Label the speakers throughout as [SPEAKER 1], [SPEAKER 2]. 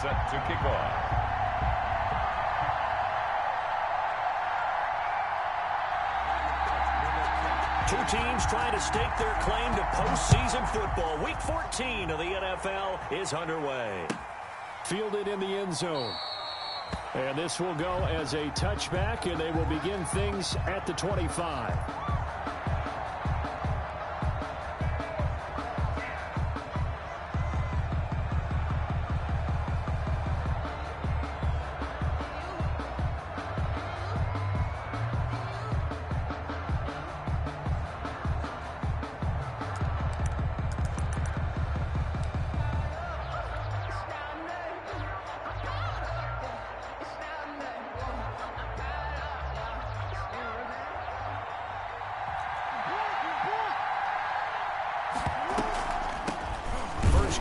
[SPEAKER 1] set to kick off.
[SPEAKER 2] Two teams trying to stake their claim to postseason football. Week 14 of the NFL is underway.
[SPEAKER 3] Fielded in the end zone. And this will go as a touchback, and they will begin things at the 25.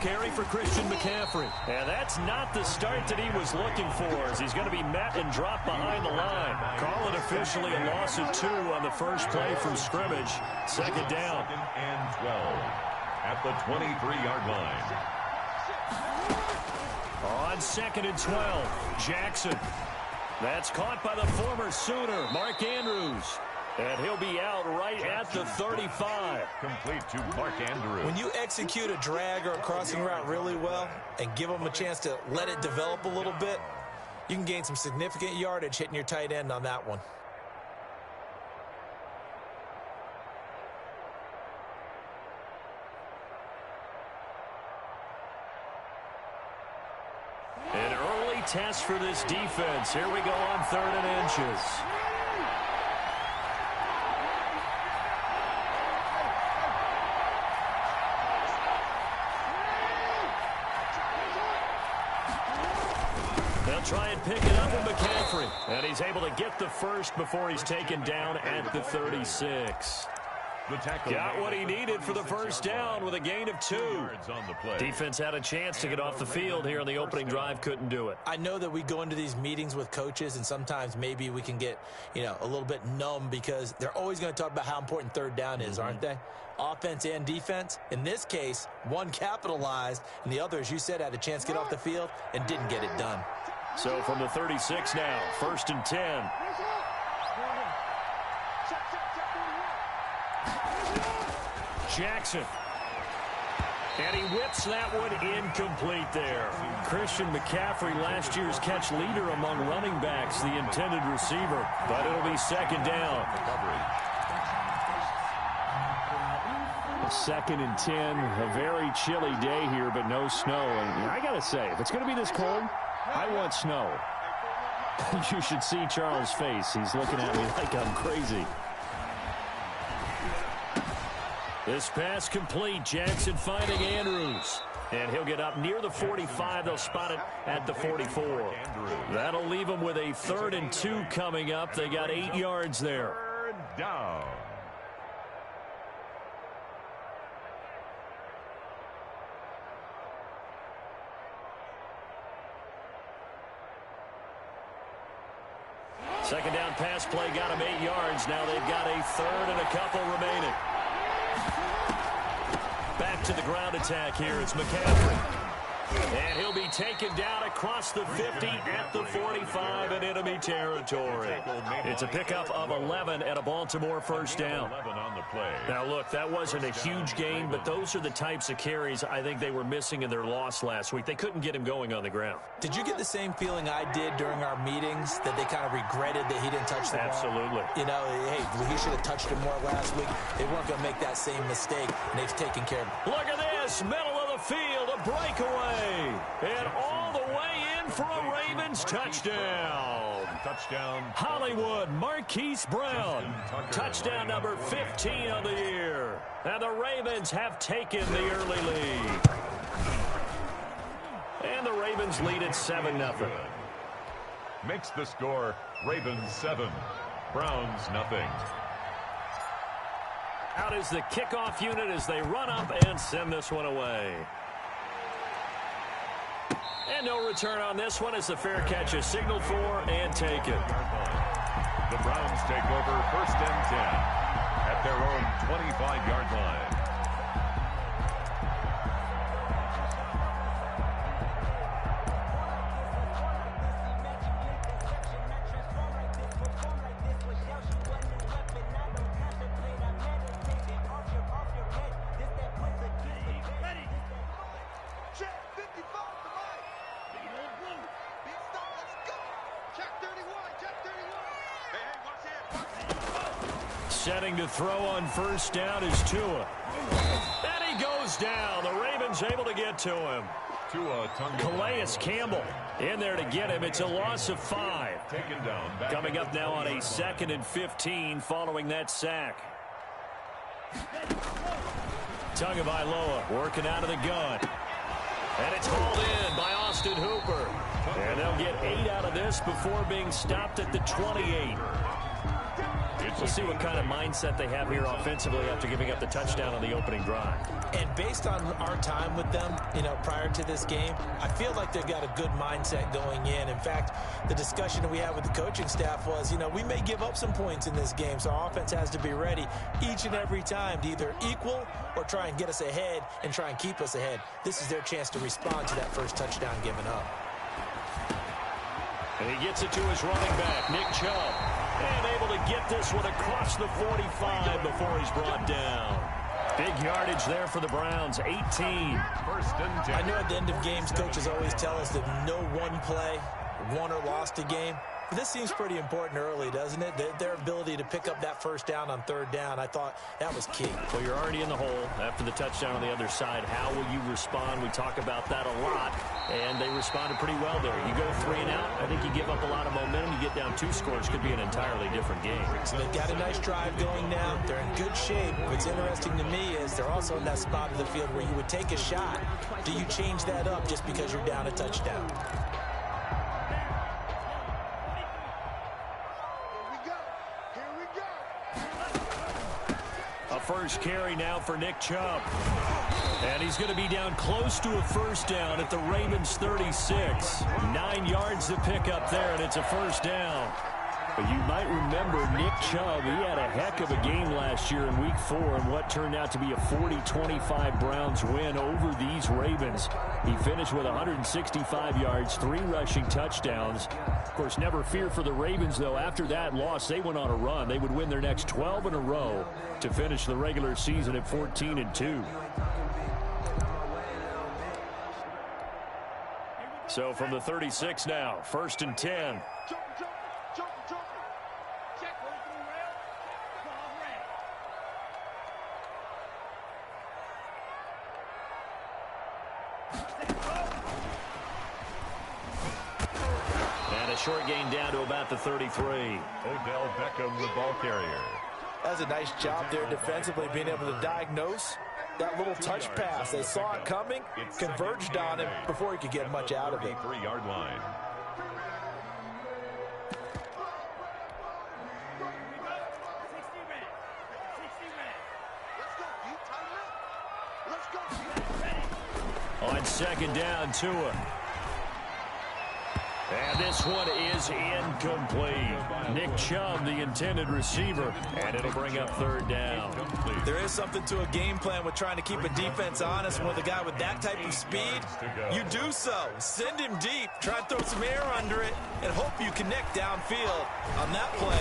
[SPEAKER 2] Carry for Christian McCaffrey. And that's not the start that he was looking for, as he's going to be met and dropped behind the line. Call it officially a loss of 2 on the first play from scrimmage. Second down.
[SPEAKER 1] 2nd and 12 at the 23-yard line.
[SPEAKER 2] On 2nd and 12, Jackson. That's caught by the former Sooner, Mark Andrews. And he'll be out right at the 35.
[SPEAKER 1] Complete to Mark Andrews.
[SPEAKER 4] When you execute a drag or a crossing route really well and give them a chance to let it develop a little bit, you can gain some significant yardage hitting your tight end on that one.
[SPEAKER 2] An early test for this defense. Here we go on 3rd and inches. Try and pick it up with McCaffrey. And he's able to get the first before he's taken down at the 36. Got what he needed for the first down with a gain of 2. Defense had a chance to get off the field here in the opening drive. Couldn't do it.
[SPEAKER 4] I know that we go into these meetings with coaches, and sometimes maybe we can get, a little bit numb because they're always going to talk about how important 3rd down is, aren't they? Offense and defense. In this case, one capitalized, and the other, as you said, had a chance to get off the field and didn't get it done.
[SPEAKER 2] So from the 36 now, 1st and 10. Jackson. And he whips that one incomplete there. Christian McCaffrey, last year's catch leader among running backs, the intended receiver. But it'll be 2nd down. 2nd and 10. A very chilly day here, but no snow. And I got to say, if it's going to be this cold, I want snow. You should see Charles' face. He's looking at me like I'm crazy. This pass complete. Jackson finding Andrews. And he'll get up near the 45. They'll spot it at the 44. That'll leave them with a 3rd and 2 coming up. They got 8 yards there.
[SPEAKER 1] 3rd down.
[SPEAKER 2] Second down pass play got him 8 yards. Now they've got a 3rd and a couple remaining. Back to the ground attack here. It's McCaffrey. And he'll be taken down across the 50 at the 45 in enemy territory. It's a pickup of 11 and a Baltimore first down.
[SPEAKER 1] 11 on the play.
[SPEAKER 2] Now, look, that wasn't a huge gain, but those are the types of carries I think they were missing in their loss last week. They couldn't get him going on the ground.
[SPEAKER 4] Did you get the same feeling I did during our meetings, that they kind of regretted that he didn't touch the ball?
[SPEAKER 2] Absolutely.
[SPEAKER 4] Hey, he should have touched him more last week. They weren't going to make that same mistake, and they've taken care of it.
[SPEAKER 2] Look at this, middle of the field, a breakaway. And all the way in for a Ravens touchdown.
[SPEAKER 1] Touchdown.
[SPEAKER 2] Hollywood, Marquise Brown. Touchdown number 15 of the year. And the Ravens have taken the early lead. And the Ravens lead at 7-0.
[SPEAKER 1] Makes the score Ravens 7, Browns nothing.
[SPEAKER 2] Out is the kickoff unit as they run up and send this one away. And no return on this one as the fair catch is signaled for and taken.
[SPEAKER 1] The Browns take over 1st and 10 at their own 25-yard line.
[SPEAKER 3] Setting to throw on first down is Tua. And he goes down. The Ravens able to get to him. Calais Campbell in there to get him. It's a loss of 5. Coming up now on a 2nd and 15 following that sack. Tagovailoa working out of the gun. And it's hauled in by Austin Hooper. And they'll get 8 out of this before being stopped at the 28. We'll see what kind of mindset they have here offensively after giving up the touchdown on the opening drive.
[SPEAKER 4] And based on our time with them, prior to this game, I feel like they've got a good mindset going in. In fact, the discussion that we had with the coaching staff was, we may give up some points in this game, so our offense has to be ready each and every time to either equal or try and get us ahead and try and keep us ahead. This is their chance to respond to that first touchdown given up.
[SPEAKER 3] And he gets it to his running back, Nick Chubb. And able to get this one across the 45 before he's brought down. Big yardage there for the Browns, 18.
[SPEAKER 4] I know at the end of games, coaches always tell us that no one play won or lost a game. But this seems pretty important early, doesn't it? Their ability to pick up that first down on 3rd down, I thought that was key.
[SPEAKER 3] Well, you're already in the hole after the touchdown on the other side. How will you respond? We talk about that a lot, and they responded pretty well there. You go 3 and out, I think you give up a lot of momentum. You get down 2 scores, could be an entirely different game.
[SPEAKER 4] So they've got a nice drive going now. They're in good shape. What's interesting to me is they're also in that spot of the field where you would take a shot. Do you change that up just because you're down a touchdown?
[SPEAKER 3] First carry now for Nick Chubb. And he's going to be down close to a first down at the Ravens 36. 9 yards to pick up there, and it's a first down. But you might remember Nick Chubb, he had a heck of a game last year in Week 4 in what turned out to be a 40-25 Browns win over these Ravens. He finished with 165 yards, 3 rushing touchdowns. Of course, never fear for the Ravens, though. After that loss, they went on a run. They would win their next 12 in a row to finish the regular season at 14-2. So from the 36 now, 1st and 10. Short gain down to about the 33.
[SPEAKER 1] Odell Beckham, the ball carrier.
[SPEAKER 4] That was a nice job there defensively, being able to diagnose that little touch pass. They saw it coming, converged on him before he could get much out of it.
[SPEAKER 1] 3-yard line.
[SPEAKER 3] On 2nd down, Tua. And this one is incomplete. Nick Chubb, the intended receiver, and it'll bring up 3rd down.
[SPEAKER 4] There is something to a game plan with trying to keep a defense honest. With a guy with that type of speed, you do so. Send him deep, try and throw some air under it, and hope you connect downfield on that play.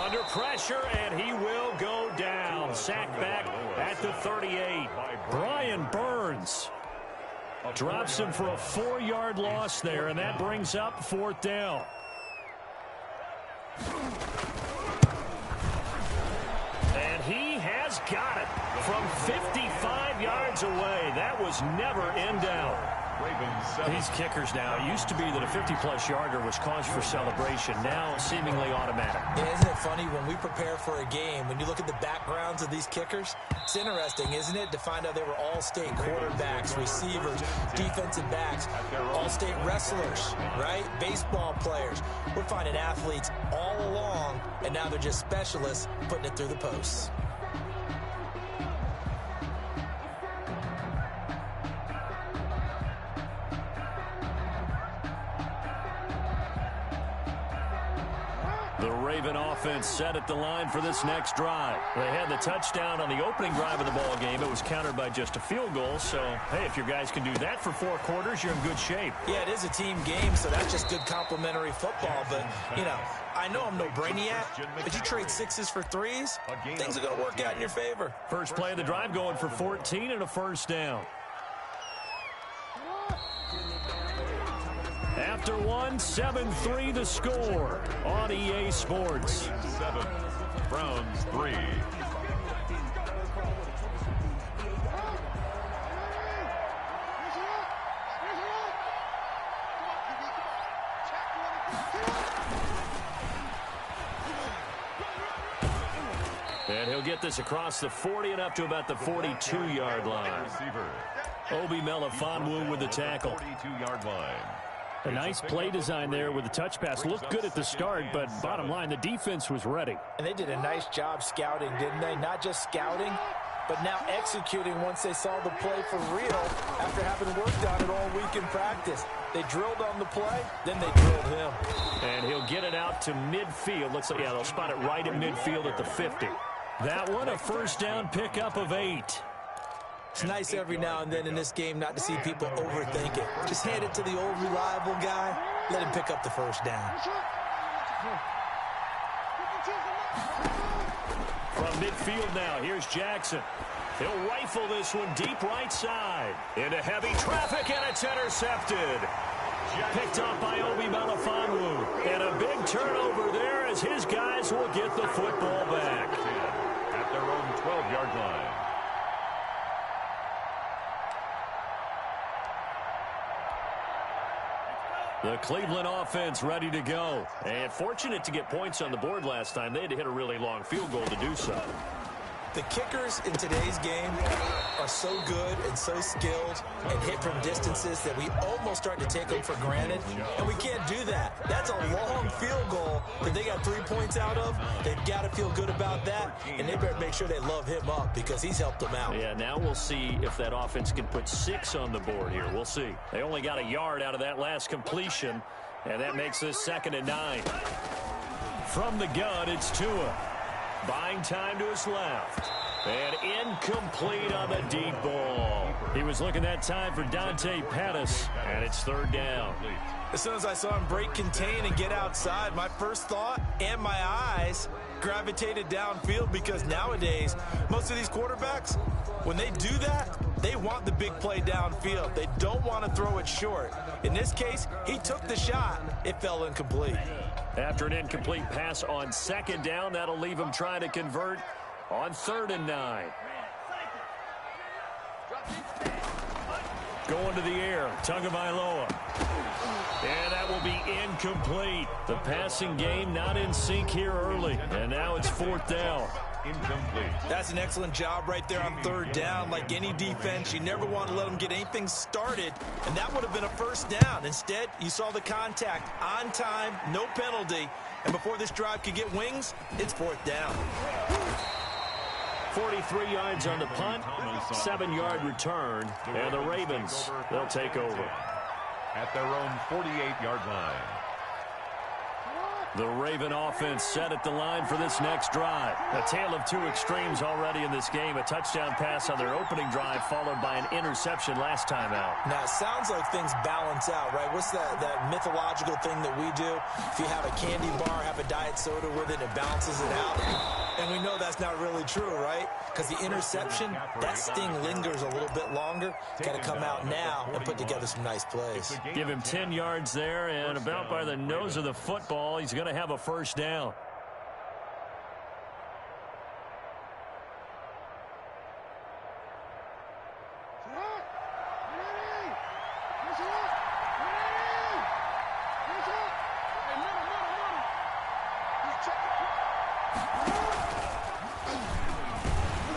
[SPEAKER 3] Under pressure, and he will go down. Sacked back at the 38. Brian Burns drops him for a 4-yard loss there, and that brings up 4th down. And he has got it from 55 yards away. That was never in doubt. These kickers now, it used to be that a 50-plus yarder was cause for celebration. Now seemingly automatic.
[SPEAKER 4] Yeah, isn't it funny when we prepare for a game, when you look at the backgrounds of these kickers, it's interesting, isn't it, to find out they were all-state quarterbacks, receivers, defensive backs, all-state wrestlers, right? Baseball players. We're finding athletes all along, and now they're just specialists putting it through the posts.
[SPEAKER 3] The Raven offense set at the line for this next drive. They had the touchdown on the opening drive of the ball game. It was countered by just a field goal. So, hey, if your guys can do that for 4 quarters, you're in good shape.
[SPEAKER 4] Yeah, it is a team game, so that's just good complimentary football. But, you know, I know I'm no brainiac, but you trade 6s for 3s, things are going to work out in your favor.
[SPEAKER 3] First play of the drive going for 14 and a first down. After one, 7-3 the score on EA Sports.
[SPEAKER 1] 7, Browns 3.
[SPEAKER 3] And he'll get this across the 40 and up to about the 42-yard line.
[SPEAKER 1] Receiver.
[SPEAKER 3] Obi Melifonwu with the tackle.
[SPEAKER 1] 42-yard line.
[SPEAKER 2] A nice play design there with the touch pass. Looked good at the start, but bottom line, the defense was ready.
[SPEAKER 4] And they did a nice job scouting, didn't they? Not just scouting, but now executing once they saw the play for real after having worked on it all week in practice. They drilled on the play, then they drilled him.
[SPEAKER 3] And he'll get it out to midfield. Looks like, yeah, they'll spot it right at midfield at the 50. That one, a first down pickup of 8.
[SPEAKER 4] It's nice every now and then in this game not to see people overthink it. Just hand it to the old reliable guy. Let him pick up the first down.
[SPEAKER 3] From midfield now, here's Jackson. He'll rifle this one deep right side. Into heavy traffic, and it's intercepted. Picked off by Obi Melifonwu. And a big turnover there as his guys will get the football back.
[SPEAKER 1] At their own 12-yard line.
[SPEAKER 3] The Cleveland offense ready to go. And fortunate to get points on the board last time. They had to hit a really long field goal to do so.
[SPEAKER 4] The kickers in today's game are so good and so skilled and hit from distances that we almost start to take them for granted, and we can't do that. That's a long field goal that they got 3 points out of. They've got to feel good about that, and they better make sure they love him up because he's helped them out.
[SPEAKER 3] Yeah, now we'll see if that offense can put 6 on the board here. We'll see. They only got a yard out of that last completion, and that makes this 2nd and 9. From the gun, it's Tua. Buying time to his left. And incomplete on the deep ball. He was looking that time for Dante Pettis, and it's 3rd down.
[SPEAKER 4] As soon as I saw him break contain and get outside, my first thought and my eyes gravitated downfield because nowadays, most of these quarterbacks, when they do that, they want the big play downfield. They don't want to throw it short. In this case, he took the shot. It fell incomplete.
[SPEAKER 3] After an incomplete pass on 2nd down, that'll leave him trying to convert on 3rd and 9. Going to the air, Tagovailoa. And that will be incomplete. The passing game not in sync here early. And now it's 4th down.
[SPEAKER 1] Incomplete.
[SPEAKER 4] That's an excellent job right there on 3rd down. Like any defense, you never want to let them get anything started, and that would have been a first down. Instead, you saw the contact on time, no penalty, and before this drive could get wings, it's 4th down.
[SPEAKER 3] 43 yards on the punt, 7-yard return, and the Ravens, they'll take over.
[SPEAKER 1] At their own 48-yard line.
[SPEAKER 3] The Raven offense set at the line for this next drive. A tale of two extremes already in this game. A touchdown pass on their opening drive followed by an interception last time out.
[SPEAKER 4] Now, it sounds like things balance out, right? What's that mythological thing that we do? If you have a candy bar, have a diet soda with it, it balances it out. And we know that's not really true, right? Because the interception, that sting lingers a little bit longer. Got to come out now and put together some nice plays.
[SPEAKER 3] Give him 10 yards there, and about by the nose of the football, he's going to have a first down.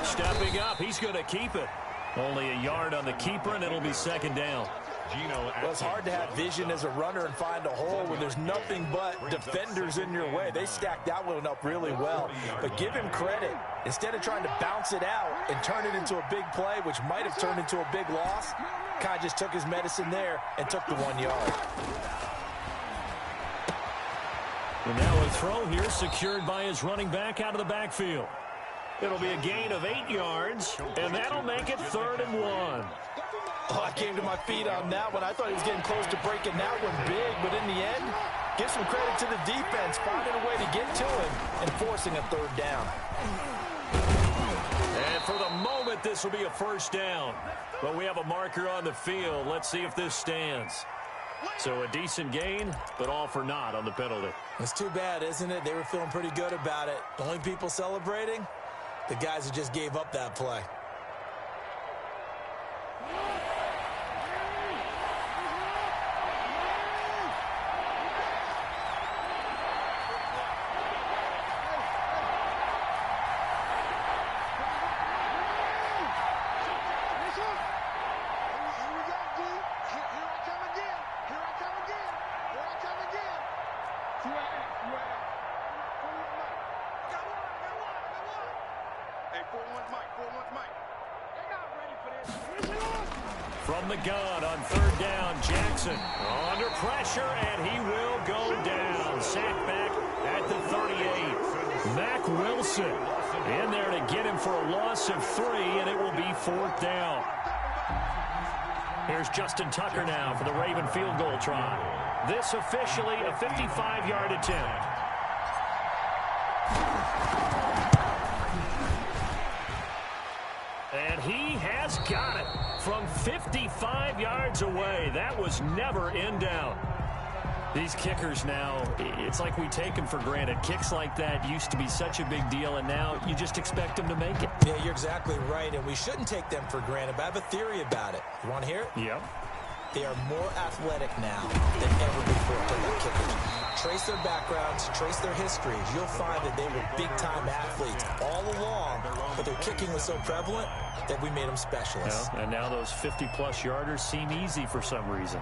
[SPEAKER 3] Stepping up, he's going to keep it. Only a yard on the keeper, and it'll be 2nd down.
[SPEAKER 4] Well, it's hard to have vision as a runner and find a hole when there's nothing but defenders in your way. They stacked that one up really well. But give him credit. Instead of trying to bounce it out and turn it into a big play, which might have turned into a big loss, Kai just took his medicine there and took the 1 yard.
[SPEAKER 3] And now a throw here secured by his running back out of the backfield. It'll be a gain of 8 yards, and that'll make it 3rd and 1.
[SPEAKER 4] Oh, I came to my feet on that one. I thought he was getting close to breaking that one big, but in the end, give some credit to the defense, finding a way to get to him and forcing a 3rd down.
[SPEAKER 3] And for the moment, this will be a first down. But we have a marker on the field. Let's see if this stands.
[SPEAKER 2] So a decent gain, but all for naught on the penalty.
[SPEAKER 4] It's too bad, isn't it? They were feeling pretty good about it. The only people celebrating, the guys who just gave up that play.
[SPEAKER 2] From the gun on third down, Jackson under pressure, and he will go down. Sacked back at the 38. Mack Wilson in there to get him for a loss of 3, and it will be fourth down. Here's Justin Tucker now for the Raven field goal try. This officially a 55-yard attempt. And he has got it from 55 yards away. That was never in doubt. These kickers now, it's like we take them for granted. Kicks like that used to be such a big deal, and now you just expect them to make it.
[SPEAKER 4] Yeah, you're exactly right, and we shouldn't take them for granted, but I have a theory about it. You want to hear it?
[SPEAKER 2] Yep.
[SPEAKER 4] They are more athletic now than ever before. Kickers. Trace their backgrounds, trace their histories. You'll find that they were big-time athletes all along, but their kicking was so prevalent that we made them specialists.
[SPEAKER 2] Yeah, and now those 50-plus yarders seem easy for some reason.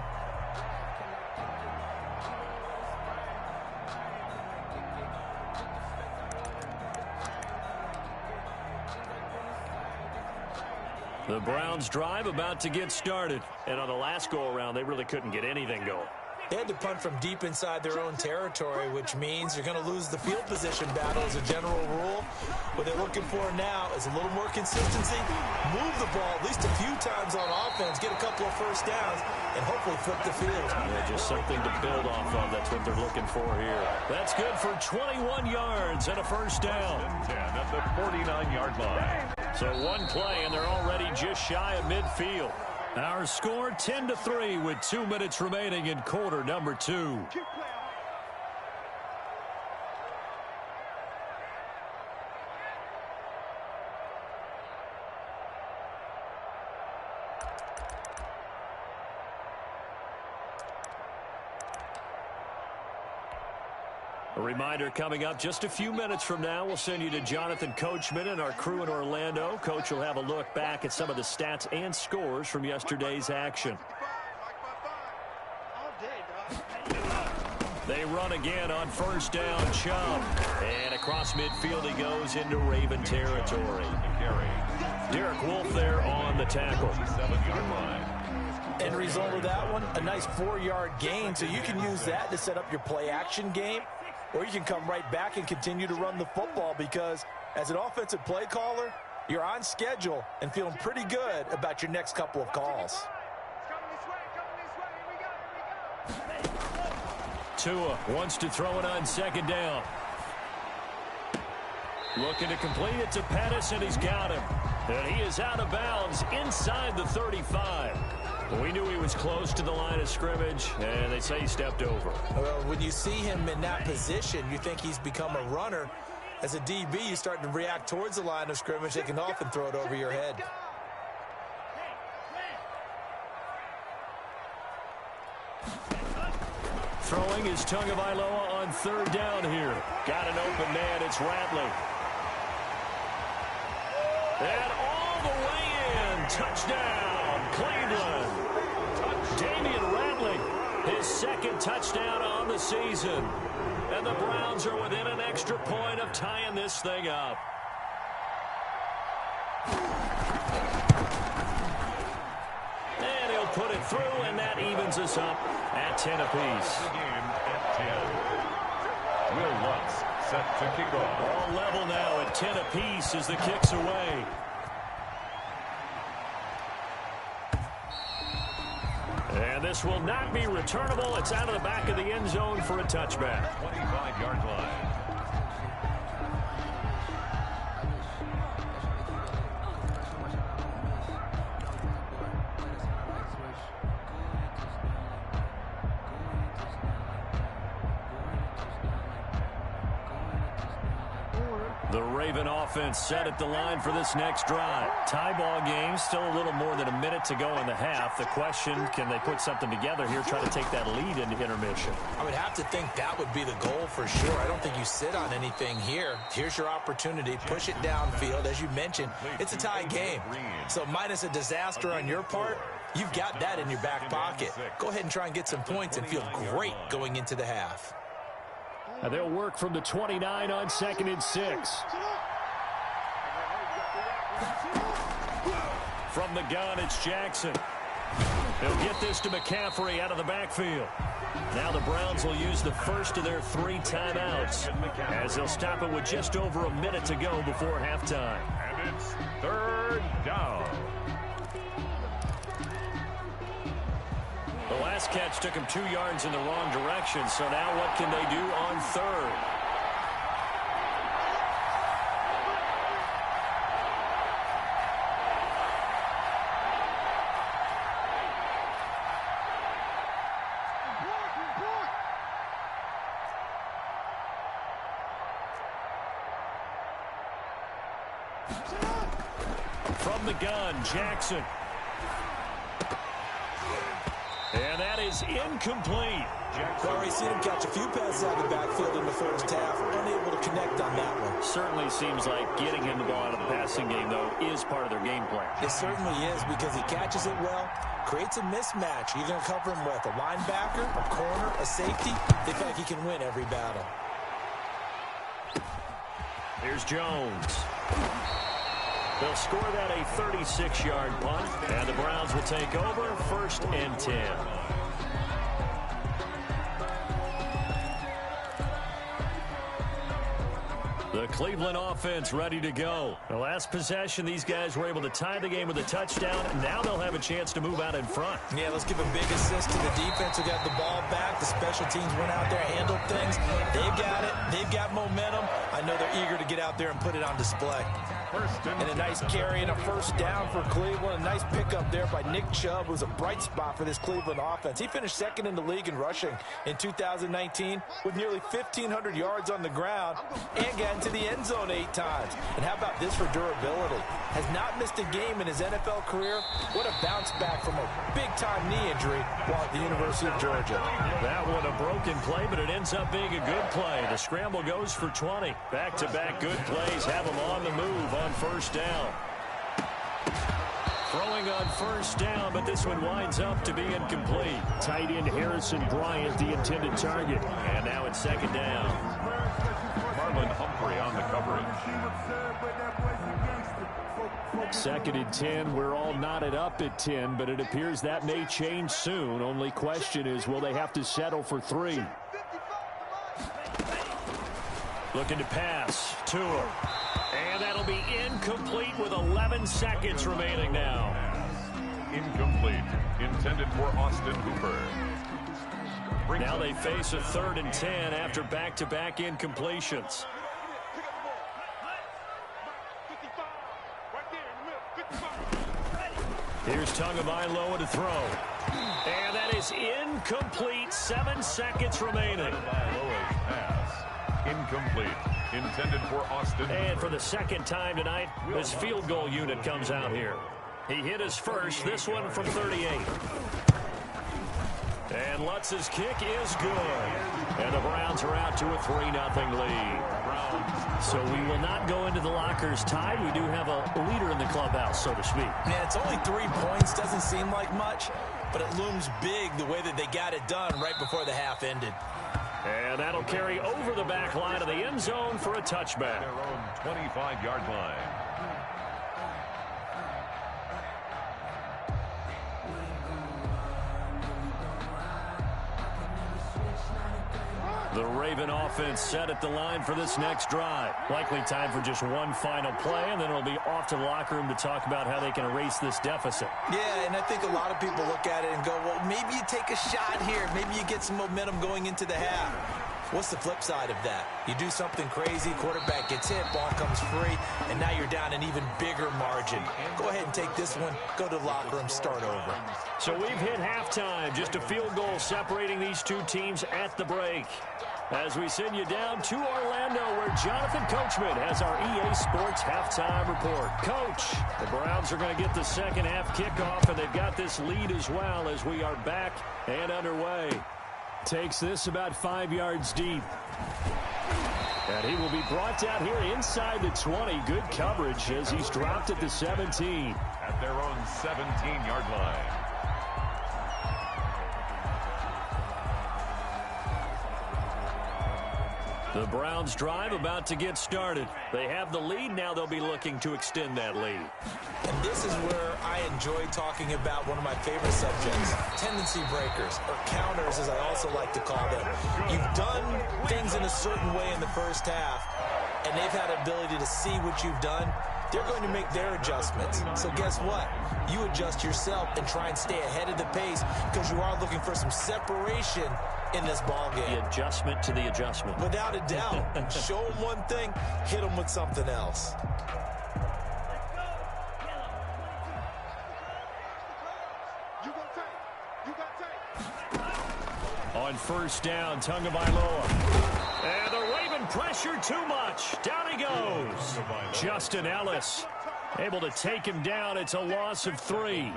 [SPEAKER 2] The Browns drive about to get started. And on the last go-around, they really couldn't get anything going.
[SPEAKER 4] They had to punt from deep inside their own territory, which means you're going to lose the field position battle as a general rule. What they're looking for now is a little more consistency, move the ball at least a few times on offense, get a couple of first downs, and hopefully flip the field.
[SPEAKER 2] Yeah, just something to build off of. That's what they're looking for here. That's good for 21 yards and a first down.
[SPEAKER 1] 10 at the 49-yard line.
[SPEAKER 2] So one play, and they're already just shy of midfield. Our score 10-3 with 2 minutes remaining in quarter number 2. A reminder coming up just a few minutes from now, we'll send you to Jonathan Coachman and our crew in Orlando. Coach will have a look back at some of the stats and scores from yesterday's action. They run again on first down, Chubb. And across midfield he goes into Raven territory. Derek Wolfe there on the tackle.
[SPEAKER 1] 7-yard line.
[SPEAKER 4] End result of that one, a nice 4-yard gain, so you can use that to set up your play-action game. Or you can come right back and continue to run the football because as an offensive play caller, you're on schedule and feeling pretty good about your next couple of calls.
[SPEAKER 2] Tua wants to throw it on second down. Looking to complete it to Pettis, and he's got him. And he is out of bounds inside the 35. We knew he was close to the line of scrimmage, and they say he stepped over.
[SPEAKER 4] Well, when you see him in that position, you think he's become a runner. As a DB, you start to react towards the line of scrimmage. They can often throw it over your head.
[SPEAKER 2] Throwing is Tagovailoa on third down here. Got an open man. It's Ratley. And all the way in. Touchdown, Cleveland. Damian Ratley, his second touchdown on the season. And the Browns are within an extra point of tying this thing up. And he'll put it through, and that evens us up at 10 apiece.
[SPEAKER 1] The game at 10. Will Lutz set to kick off.
[SPEAKER 2] All level now at 10 apiece as the kick's away. And this will not be returnable. It's out of the back of the end zone for a touchback.
[SPEAKER 1] 25-yard line.
[SPEAKER 3] The Raven offense set at the line for this next drive. Tie ball game, still a little more than a minute to go in the half. The question, can they put something together here, try to take that lead into intermission?
[SPEAKER 4] I would have to think that would be the goal for sure. I don't think you sit on anything here. Here's your opportunity. Push it downfield. As you mentioned, it's a tie game. So minus a disaster on your part, you've got that in your back pocket. Go ahead and try and get some points and feel great going into the half.
[SPEAKER 3] And they'll work from the 29 on 2nd and 6. From the gun, it's Jackson. They'll get this to McCaffrey out of the backfield. Now the Browns will use the first of their 3 timeouts as they'll stop it with just over a minute to go before halftime.
[SPEAKER 1] And it's 3rd down.
[SPEAKER 3] The last catch took him 2 yards in the wrong direction, so now what can they do on 3rd? From the gun, Jackson. And that is incomplete.
[SPEAKER 4] We've already seen him catch a few passes out of the backfield in the first half. Unable to connect on that one.
[SPEAKER 3] Certainly seems like getting him the ball out of the passing game, though, is part of their game plan.
[SPEAKER 4] It certainly is because he catches it well, creates a mismatch. You're going to cover him with a linebacker, a corner, a safety. They feel like he can win every battle.
[SPEAKER 3] Here's Jones. They'll score that a 36-yard punt, and the Browns will take over 1st and 10. The Cleveland offense ready to go. The last possession, these guys were able to tie the game with a touchdown. Now they'll have a chance to move out in front.
[SPEAKER 4] Yeah, let's give a big assist to the defense who got the ball back. The special teams went out there, handled things. They've got it. They've got momentum. I know they're eager to get out there and put it on display. And a nice carry and a 1st down for Cleveland. A nice pickup there by Nick Chubb, who's a bright spot for this Cleveland offense. He finished 2nd in the league in rushing in 2019 with nearly 1,500 yards on the ground and got into the end zone 8 times. And how about this for durability? Has not missed a game in his NFL career. What a bounce back from a big-time knee injury while at the University of Georgia.
[SPEAKER 3] That one a broken play, but it ends up being a good play. The scramble goes for 20. Back-to-back good plays have him on the move on 1st down. Throwing on 1st down, but this one winds up to be incomplete. Tight end Harrison Bryant, the intended target. And now it's 2nd down.
[SPEAKER 1] Marlon Humphrey on the coverage.
[SPEAKER 3] 2nd and 10. We're all knotted up at 10, but it appears that may change soon. Only question is, will they have to settle for 3? Looking to pass. Tua. And that'll be incomplete with 11 seconds remaining now.
[SPEAKER 1] Incomplete. Intended for Austin Hooper.
[SPEAKER 3] Now they face a 3rd and 10 after back-to-back incompletions. Here's Tagovailoa to throw. And that is incomplete. 7 seconds remaining.
[SPEAKER 1] Tagovailoa's pass. Incomplete. Intended for Austin.
[SPEAKER 3] And for the 2nd time tonight, this field goal unit comes out here. He hit his first, this one from 38. And Lutz's kick is good. And the Browns are out to a 3-0 lead. So we will not go into the lockers tied. We do have a leader in the clubhouse, so to speak.
[SPEAKER 4] Man, it's only 3 points. Doesn't seem like much, but it looms big the way that they got it done right before the half ended.
[SPEAKER 3] And that'll carry over the back line of the end zone for a touchback.
[SPEAKER 1] Their own 25-yard line.
[SPEAKER 3] The Raven offense set at the line for this next drive. Likely time for just one final play, and then it'll be off to the locker room to talk about how they can erase this deficit.
[SPEAKER 4] Yeah, and I think a lot of people look at it and go, well, maybe you take a shot here. Maybe you get some momentum going into the half. What's the flip side of that? You do something crazy, quarterback gets hit, ball comes free, and now you're down an even bigger margin. Go ahead and take this one, go to the locker room, start over.
[SPEAKER 3] So we've hit halftime. Just a field goal separating these two teams at the break. as we send you down to Orlando, where Jonathan Coachman has our EA Sports halftime report. Coach, the Browns are going to get the second half kickoff, and they've got this lead as well as we are back and underway. Takes this about 5 yards deep. And he will be brought down here inside the 20. Good coverage as he's dropped at the 17.
[SPEAKER 1] At their own 17-yard line.
[SPEAKER 3] The Browns drive about to get started. They have the lead. Now they'll be looking to extend that lead.
[SPEAKER 4] And this is where I enjoy talking about one of my favorite subjects, tendency breakers, or counters as I also like to call them. You've done things in a certain way in the first half, and they've had an ability to see what you've done. They're going to make their adjustments. So guess what? You adjust yourself and try and stay ahead of the pace because you are looking for some separation in this ball game.
[SPEAKER 3] The adjustment to the adjustment.
[SPEAKER 4] Without a doubt. Show them one thing, hit them with something else.
[SPEAKER 3] On first down, Tagovailoa. And the Raven pressure too much. Down he goes. Justin Ellis able to take him down. It's a loss of 3.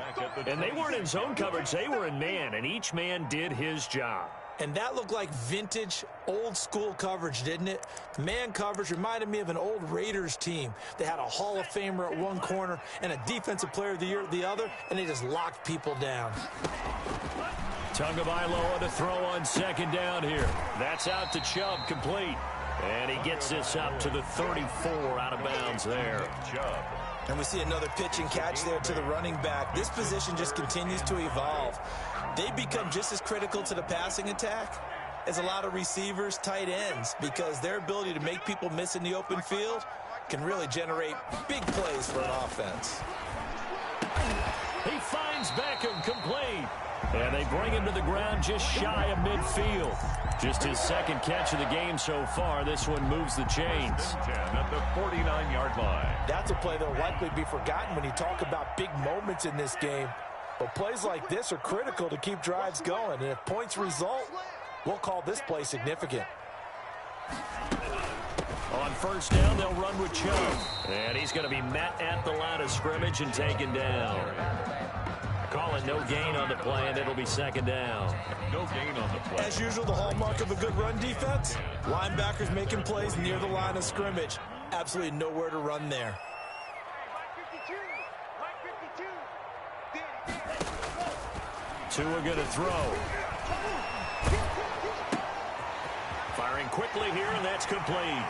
[SPEAKER 3] And they weren't in zone coverage. They were in man, and each man did his job.
[SPEAKER 4] And that looked like vintage, old-school coverage, didn't it? Man coverage reminded me of an old Raiders team. They had a Hall of Famer at one corner and a Defensive Player of the Year at the other, and they just locked people down.
[SPEAKER 3] Tagovailoa to throw on second down here. That's out to Chubb, complete. And he gets this up to the 34 out of bounds there.
[SPEAKER 1] Chubb.
[SPEAKER 4] And we see another pitch and catch there to the running back. This position just continues to evolve. They become just as critical to the passing attack as a lot of receivers, tight ends, because their ability to make people miss in the open field can really generate big plays for an offense.
[SPEAKER 3] He finds Beckham, complete. And they bring him to the ground just shy of midfield. Just his second catch of the game so far. This one moves the chains.
[SPEAKER 1] 10 at the 49-yard line.
[SPEAKER 4] That's a play that will likely be forgotten when you talk about big moments in this game. But plays like this are critical to keep drives going. And if points result, we'll call this play significant.
[SPEAKER 3] On first down, they'll run with Chubb. And he's going to be met at the line of scrimmage and taken down. Calling no gain on the play, and it'll be second down.
[SPEAKER 1] No gain on the play.
[SPEAKER 4] As usual, the hallmark of a good run defense, linebackers making plays near the line of scrimmage. Absolutely nowhere to run there.
[SPEAKER 3] Two are going to throw. Firing quickly here, and that's complete.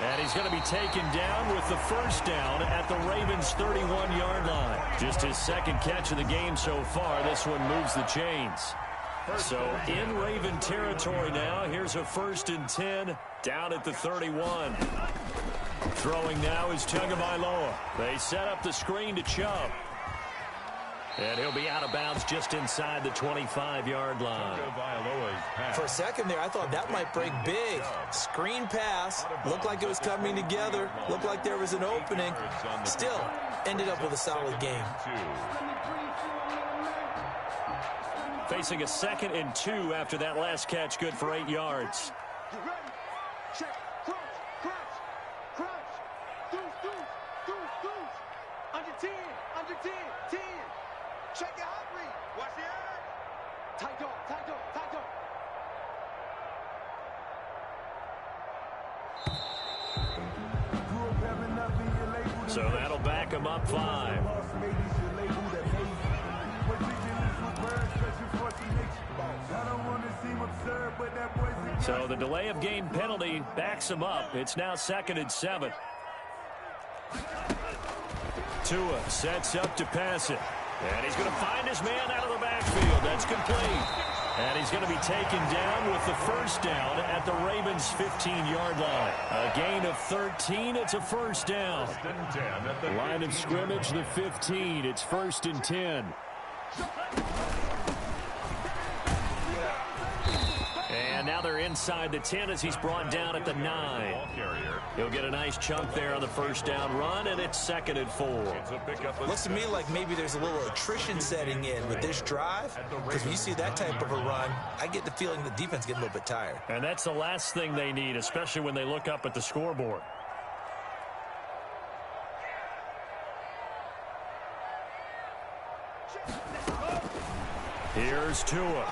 [SPEAKER 3] And he's going to be taken down with the first down at the Ravens' 31-yard line. Just his second catch of the game so far. This one moves the chains. So in Raven territory now. Here's a 1st and 10 down at the 31. Throwing now is Tagovailoa. They set up the screen to Chubb. And he'll be out of bounds just inside the 25-yard line.
[SPEAKER 4] For a second there, I thought that might break big. Screen pass. Looked like it was coming together. Looked like there was an opening. Still, ended up with a solid game.
[SPEAKER 3] Facing a 2nd and 2 after that last catch, good for 8 yards. So that'll back him up 5. So the delay of game penalty backs him up. It's now 2nd and 7. Tua sets up to pass it. And he's going to find his man out of the backfield. That's complete. And he's going to be taken down with the first down at the Ravens' 15-yard line. A gain of 13. It's a first down. Line of scrimmage, the 15. It's 1st and 10. And now
[SPEAKER 2] they're inside the 10 as he's brought down at the 9. He'll get a nice chunk there on the first down run, and it's 2nd and 4.
[SPEAKER 4] Looks to me like maybe there's a little attrition setting in with this drive, because when you see that type of a run, I get the feeling the defense getting a little bit tired.
[SPEAKER 2] And that's the last thing they need, especially when they look up at the scoreboard. Here's Tua.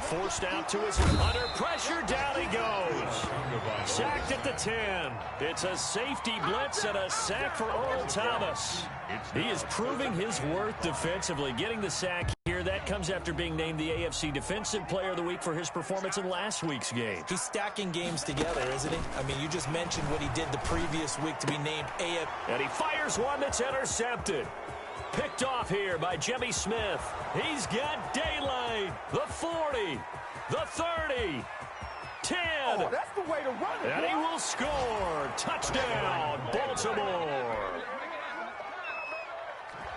[SPEAKER 2] Forced out to his under pressure. Down he goes. Sacked at the 10. It's a safety blitz and a sack for Earl Thomas. He is proving his worth defensively. Getting the sack here, that comes after being named the AFC Defensive Player of the Week for his performance in last week's game.
[SPEAKER 4] He's stacking games together, isn't he? I mean, you just mentioned what he did the previous week to be named AFC.
[SPEAKER 2] And he fires one that's intercepted. Picked off here by Jimmy Smith. He's got daylight. The 40, the 30, 10.
[SPEAKER 5] Oh, that's the way to run it.
[SPEAKER 2] And he will score. Touchdown, Baltimore.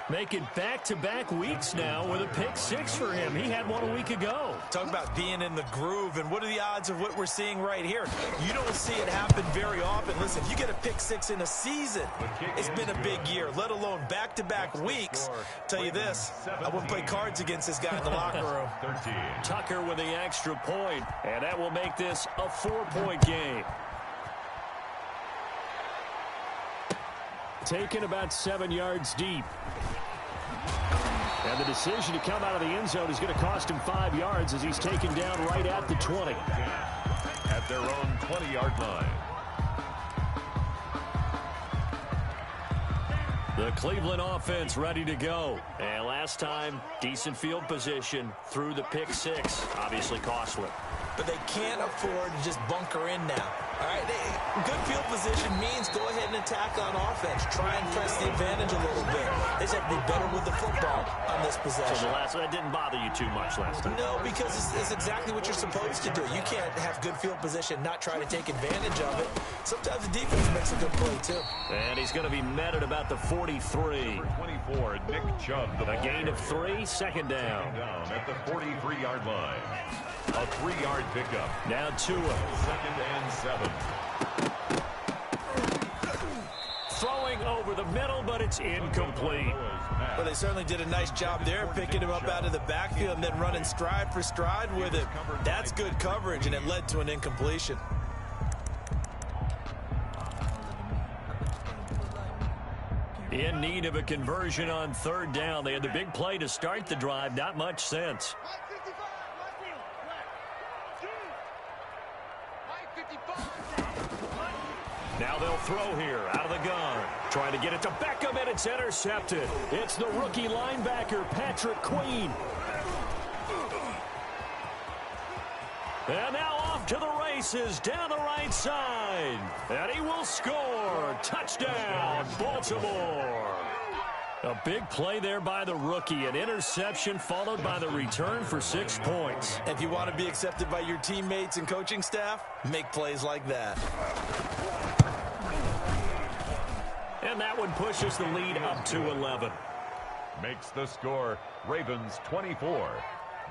[SPEAKER 2] Making back-to-back weeks now with a pick 6 for him. He had one a week ago.
[SPEAKER 4] Talk about being in the groove, and what are the odds of what we're seeing right here? You don't see it happen very often. Listen, if you get a pick 6 in a season, it's been a big year, let alone back-to-back weeks. Tell you this, I wouldn't play cards against this guy in the locker room.
[SPEAKER 2] Tucker with the extra point, and that will make this a 4-point game. Taken about 7 yards deep. And the decision to come out of the end zone is going to cost him 5 yards as he's taken down right at the 20.
[SPEAKER 1] At their own 20-yard line.
[SPEAKER 2] The Cleveland offense ready to go. And last time, decent field position through the pick 6. Obviously costly.
[SPEAKER 4] But they can't afford to just bunker in now. All right, good field position means go ahead and attack on offense. Try and press the advantage a little bit. They just have to be better with the football on this possession.
[SPEAKER 2] So that didn't bother you too much last time?
[SPEAKER 4] No, because it's exactly what you're supposed to do. You can't have good field position, not try to take advantage of it. Sometimes the defense makes a good play, too.
[SPEAKER 2] And he's going to be met at about the 43.
[SPEAKER 1] 24, Nick Chubb.
[SPEAKER 2] A gain of 3, 2nd down.
[SPEAKER 1] At the 43-yard line. A 3-yard pickup.
[SPEAKER 2] Now Tua.
[SPEAKER 1] 2nd and 7.
[SPEAKER 2] Throwing over the middle, but it's incomplete.
[SPEAKER 4] Well, they certainly did a nice job there, picking him up out of the backfield and then running stride for stride with it. That's good coverage, and it led to an incompletion.
[SPEAKER 2] In need of a conversion on 3rd down. They had the big play to start the drive. Not much sense. Now they'll throw here out of the gun. Trying to get it to Beckham, and it's intercepted. It's the rookie linebacker, Patrick Queen. And now off to the races down the right side. And he will score. Touchdown, Baltimore. A big play there by the rookie. An interception followed by the return for 6 points.
[SPEAKER 4] If you want to be accepted by your teammates and coaching staff, make plays like that.
[SPEAKER 2] And that one pushes the lead up to 11.
[SPEAKER 1] Makes the score Ravens 24,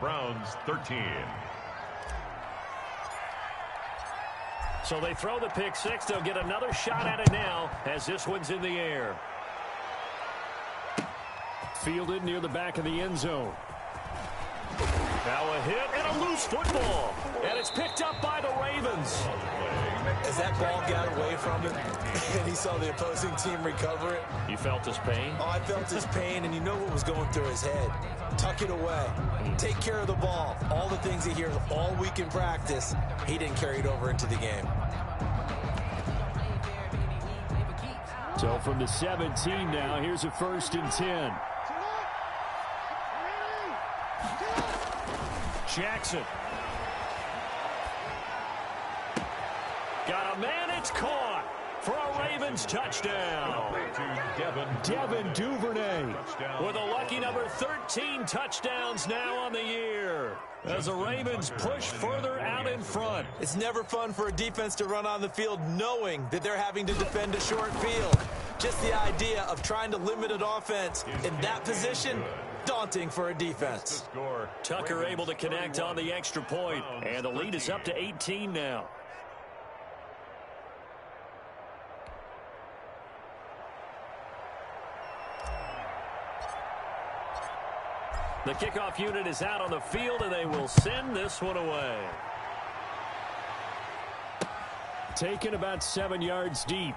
[SPEAKER 1] Browns 13.
[SPEAKER 2] So they throw the pick 6. They'll get another shot at it now as this one's in the air. Fielded near the back of the end zone. Now a hit and a loose football. And it's picked up by the Ravens.
[SPEAKER 4] As that ball got away from him and he saw the opposing team recover it.
[SPEAKER 2] You felt his pain?
[SPEAKER 4] Oh, I felt his pain, and you know what was going through his head. Tuck it away. Take care of the ball. All the things he hears all week in practice, he didn't carry it over into the game.
[SPEAKER 2] So from the 17 now, here's a 1st and 10. Jackson. Got a man, it's caught for a Ravens touchdown. Devin Duvernay with a lucky number 13 touchdowns now on the year as the Ravens push further out in front.
[SPEAKER 4] It's never fun for a defense to run on the field knowing that they're having to defend a short field. Just the idea of trying to limit an offense in that position, daunting for a defense.
[SPEAKER 3] Tucker able to connect on the extra point, and the lead is up to 18 now. The kickoff unit is out on the field, and they will send this one away. Taken about 7 yards deep.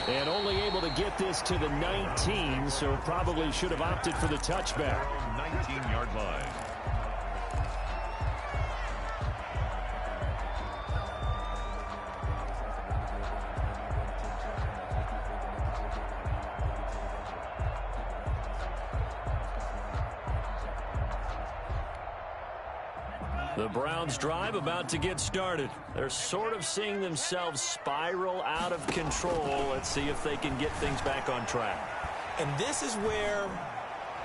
[SPEAKER 3] And only able to get this to the 19, so probably should have opted for the touchback.
[SPEAKER 1] 19-yard line.
[SPEAKER 3] The Browns drive about to get started. They're sort of seeing themselves spiral out of control. Let's see if they can get things back on track.
[SPEAKER 4] And this is where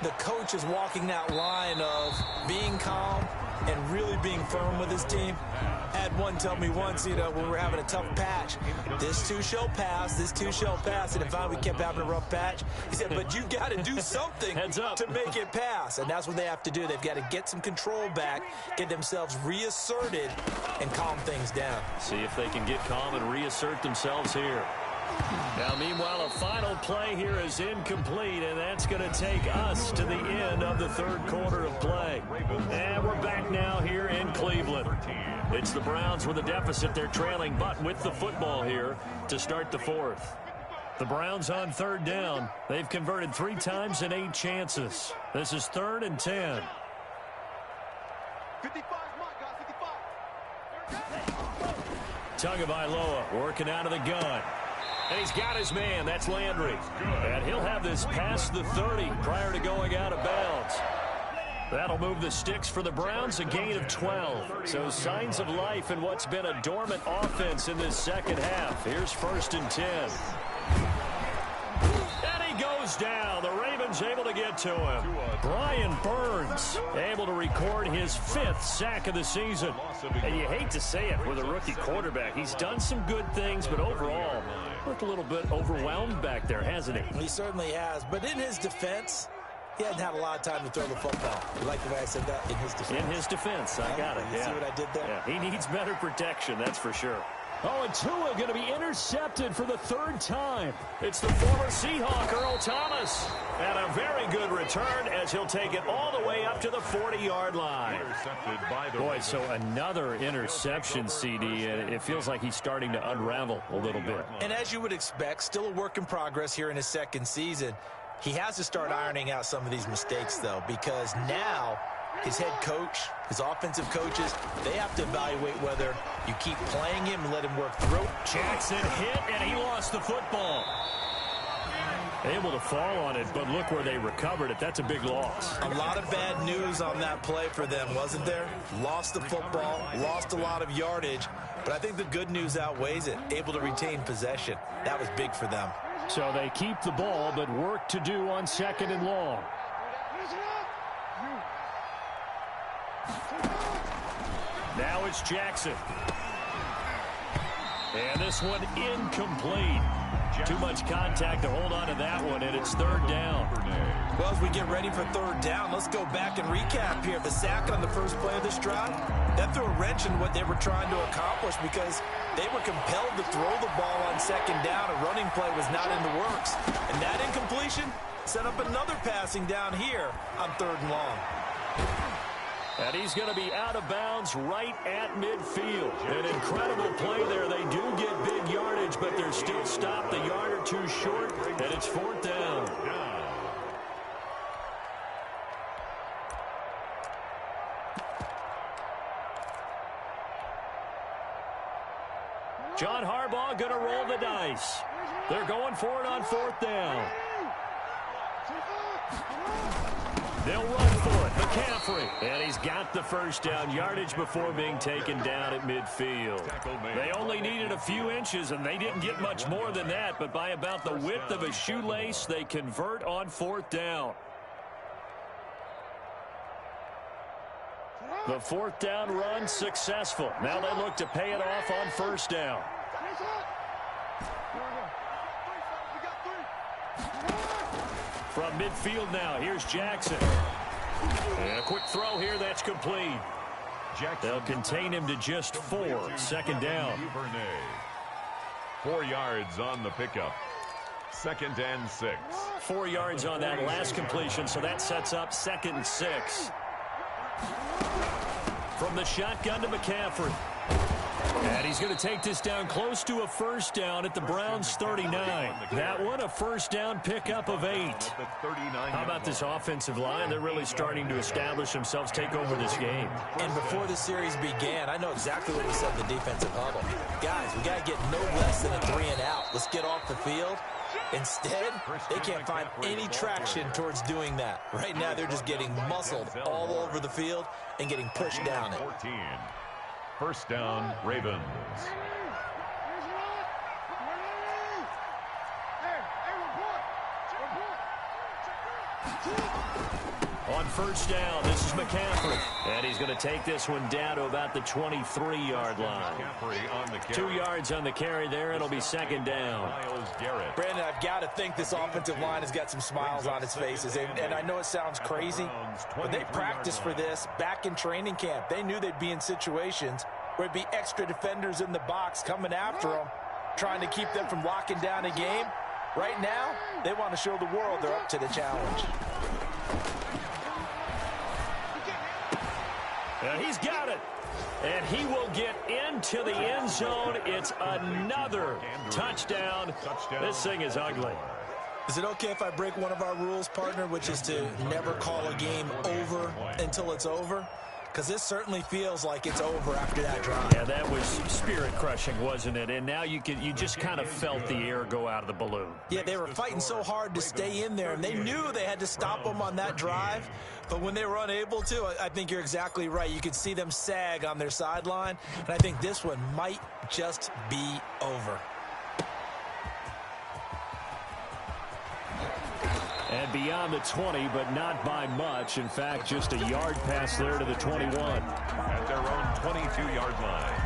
[SPEAKER 4] the coach is walking that line of being calm and really being firm with his team. Had one tell me once, when we're having a tough patch, this too shall pass, this too shall pass. And if we kept having a rough patch, he said, but you've got to do something to make it pass. And that's what they have to do. They've got to get some control back, get themselves reasserted, and calm things down.
[SPEAKER 3] See if they can get calm and reassert themselves here. Now, meanwhile, a final play here is incomplete, and that's going to take us to the end of the third quarter of play. And we're back now here in Cleveland. It's the Browns with a deficit. They're trailing, but with the football here to start the fourth. The Browns on third down. They've converted 3 times in 8 chances. This is 3rd and 10.
[SPEAKER 5] 55,
[SPEAKER 3] Tagovailoa working out of the gun. And he's got his man. That's Landry. And he'll have this past the 30 prior to going out of bounds. That'll move the sticks for the Browns, a gain of 12. So signs of life in what's been a dormant offense in this second half. Here's 1st and 10. And he goes down. The Ravens able to get to him. Brian Burns able to record his 5th sack of the season. And you hate to say it with a rookie quarterback. He's done some good things, but overall, looked a little bit overwhelmed back there, hasn't he?
[SPEAKER 4] He certainly has. But in his defense, he hasn't had a lot of time to throw the football. You like the way I said that? In his defense.
[SPEAKER 3] In his defense. I got it.
[SPEAKER 4] You see what I did there?
[SPEAKER 3] Yeah, he needs better protection, that's for sure. Oh, and Tua going to be intercepted for the 3rd time. It's the former Seahawk, Earl Thomas. And a very good return as he'll take it all the way up to the 40-yard line. Boy, so another interception, CD. And it feels like he's starting to unravel a little bit.
[SPEAKER 4] And as you would expect, still a work in progress here in his 2nd season. He has to start ironing out some of these mistakes, though, because now his head coach, his offensive coaches, they have to evaluate whether you keep playing him and let him work through.
[SPEAKER 3] Jackson hit, and he lost the football. Able to fall on it, but look where they recovered it. That's a big loss.
[SPEAKER 4] A lot of bad news on that play for them, wasn't there? Lost the football, lost a lot of yardage, but I think the good news outweighs it. Able to retain possession. That was big for them.
[SPEAKER 3] So they keep the ball, but work to do on 2nd and long. Now it's Jackson. And this one incomplete. Too much contact to hold on to that one, and it's 3rd down.
[SPEAKER 4] Well, as we get ready for 3rd down, let's go back and recap here. The sack on the first play of this drive, that threw a wrench in what they were trying to accomplish because they were compelled to throw the ball on 2nd down. A running play was not in the works. And that incompletion set up another passing down here on 3rd and long.
[SPEAKER 3] And he's going to be out of bounds right at midfield. An incredible play there. They do get big yardage, but they're still stopped a yard or 2 short, and it's 4th down. John Harbaugh going to roll the dice. They're going for it on 4th down. They'll run for it. McCaffrey. And he's got the 1st down yardage before being taken down at midfield. They only needed a few inches, and they didn't get much more than that. But by about the width of a shoelace, they convert on 4th down. The 4th down run successful. Now they look to pay it off on 1st down. From midfield now, here's Jackson. And a quick throw here, that's complete. They'll contain him to just 4. 2nd down.
[SPEAKER 1] 4 yards on the pickup. 2nd and 6.
[SPEAKER 3] 4 yards on that last completion, so that sets up 2nd and 6. From the shotgun to McCaffrey. And he's going to take this down close to a 1st down at the Browns 39. That one, a 1st down pickup of 8. How about this offensive line? They're really starting to establish themselves, take over this game.
[SPEAKER 4] And before the series began, I know exactly what we said in the defensive huddle. Guys, we got to get no less than a 3 and out. Let's get off the field. Instead, they can't find any traction towards doing that. Right now, they're just getting muscled all over the field and getting pushed down it.
[SPEAKER 1] 1st down, Ravens.
[SPEAKER 3] On 1st down, this is McCaffrey. And he's going to take this one down to about the 23-yard line. 2 yards on the carry there. It'll be 2nd down.
[SPEAKER 4] Brandon, I've got to think this offensive line has got some smiles on its faces. And I know it sounds crazy, but they practiced for this back in training camp. They knew they'd be in situations where it'd be extra defenders in the box coming after them, trying to keep them from locking down a game. Right now, they want to show the world they're up to the challenge.
[SPEAKER 3] And he's got it. And he will get into the end zone. It's another touchdown. This thing is ugly.
[SPEAKER 4] Is it okay if I break one of our rules, partner, which is to never call a game over until it's over? Because this certainly feels like it's over after that drive.
[SPEAKER 3] Yeah, that was spirit-crushing, wasn't it? And now you just kind of felt the air go out of the balloon.
[SPEAKER 4] Yeah, they were fighting so hard to stay in there, and they knew they had to stop them on that drive. But when they were unable to, I think you're exactly right. You could see them sag on their sideline, and I think this one might just be over.
[SPEAKER 3] And beyond the 20, but not by much. In fact, just a yard pass there to the 21.
[SPEAKER 1] At their own 22-yard line.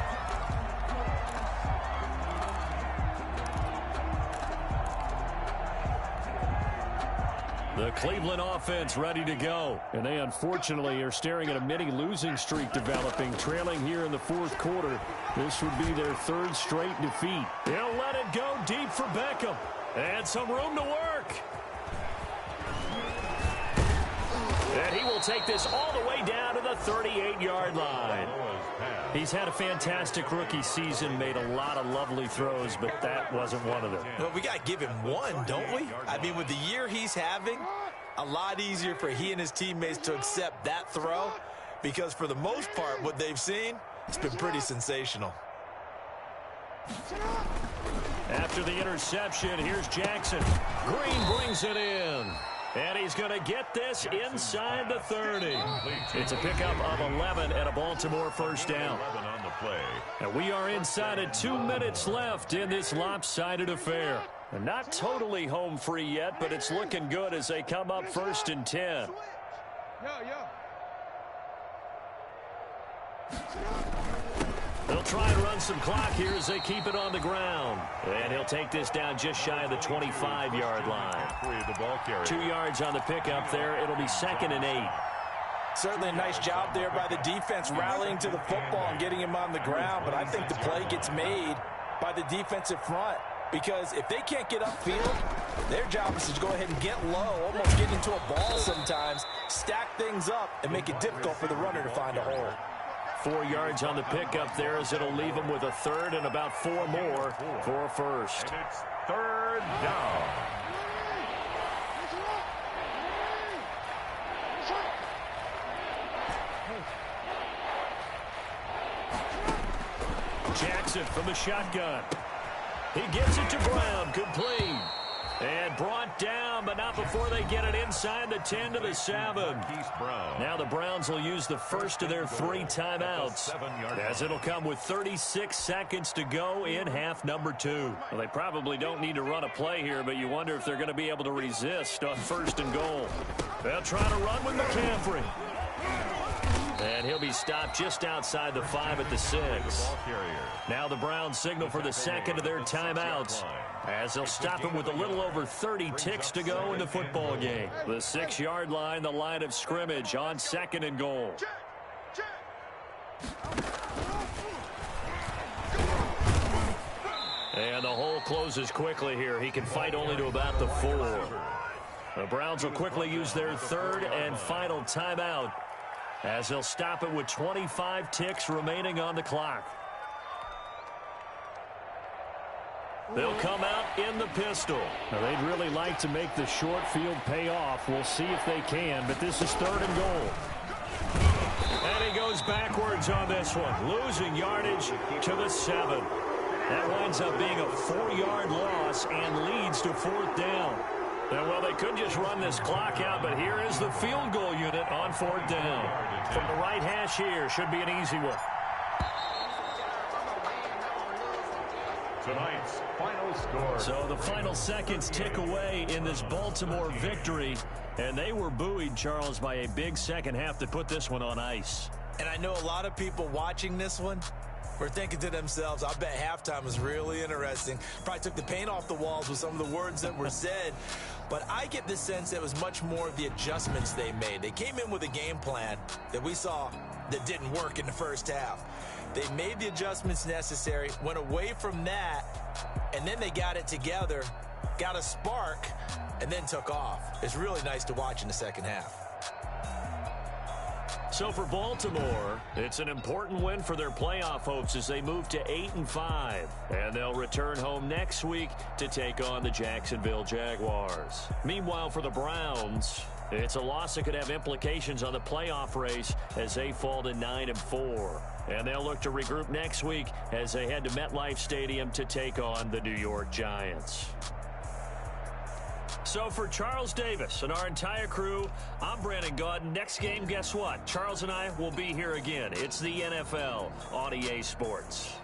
[SPEAKER 3] The Cleveland offense ready to go. And they unfortunately are staring at a mini losing streak developing, trailing here in the 4th quarter. This would be their 3rd straight defeat. They'll let it go deep for Beckham. And some room to work. And he will take this all the way down to the 38-yard line. He's had a fantastic rookie season, made a lot of lovely throws, but that wasn't one of them.
[SPEAKER 4] Well, we got to give him one, don't we? I mean, with the year he's having, a lot easier for he and his teammates to accept that throw, because for the most part, what they've seen, it's been pretty sensational.
[SPEAKER 3] After the interception, here's Jackson. Green brings it in. And he's going to get this inside the 30. It's a pickup of 11 and a Baltimore 1st down.
[SPEAKER 1] 11 on the play.
[SPEAKER 3] And we are inside of 2 minutes left in this lopsided affair. And not totally home free yet, but it's looking good as they come up 1st and 10. They'll try and run some clock here as they keep it on the ground. And he'll take this down just shy of the 25-yard line. 2 yards on the pickup there. It'll be 2nd and 8.
[SPEAKER 4] Certainly a nice job there by the defense rallying to the football and getting him on the ground. But I think the play gets made by the defensive front. Because if they can't get upfield, their job is to go ahead and get low, almost get into a ball sometimes, stack things up, and make it difficult for the runner to find a hole.
[SPEAKER 3] 4 yards on the pickup there as it'll leave him with a 3rd and about 4 more for a 1st.
[SPEAKER 1] And it's 3rd down.
[SPEAKER 3] Jackson from the shotgun. He gets it to Brown, complete. And brought down, but not before they get it inside the 10 to the 7. Now the Browns will use the first of their 3 timeouts, as it'll come with 36 seconds to go in half number 2. Well, they probably don't need to run a play here, but you wonder if they're going to be able to resist on 1st and goal. They'll try to run with McCaffrey. And he'll be stopped just outside the 5 at the 6. Now the Browns signal for the 2nd of their timeouts.
[SPEAKER 2] as they'll stop him with a little over 30 ticks to go in the football game. The 6-yard line, the line of scrimmage on 2nd and goal. And the hole closes quickly here. He can fight only to about the 4. The Browns will quickly use their 3rd and final timeout as they'll stop it with 25 ticks remaining on the clock. They'll come out in the pistol.
[SPEAKER 3] Now, they'd really like to make the short field pay off. We'll see if they can, but this is 3rd and goal.
[SPEAKER 2] And he goes backwards on this one, losing yardage to the 7. That winds up being a 4-yard loss and leads to 4th down. And, well, they could just run this clock out, but here is the field goal unit on 4th down. From the right hash here, should be an easy one.
[SPEAKER 1] Tonight's final score.
[SPEAKER 3] So the final seconds tick away in this Baltimore victory.
[SPEAKER 2] And they were buoyed, Charles, by a big second half that put this one on ice.
[SPEAKER 4] And I know a lot of people watching this one were thinking to themselves, I bet halftime was really interesting. Probably took the paint off the walls with some of the words that were said. But I get the sense that it was much more of the adjustments they made. They came in with a game plan that we saw that didn't work in the first half. They made the adjustments necessary, went away from that, and then they got it together, got a spark, and then took off. It's really nice to watch in the second half.
[SPEAKER 2] So for Baltimore, it's an important win for their playoff hopes as they move to 8-5. And they'll return home next week to take on the Jacksonville Jaguars. Meanwhile, for the Browns, it's a loss that could have implications on the playoff race as they fall to 9-4. And they'll look to regroup next week as they head to MetLife Stadium to take on the New York Giants. So for Charles Davis and our entire crew, I'm Brandon Gaudin. Next game, guess what? Charles and I will be here again. It's the NFL on EA Sports.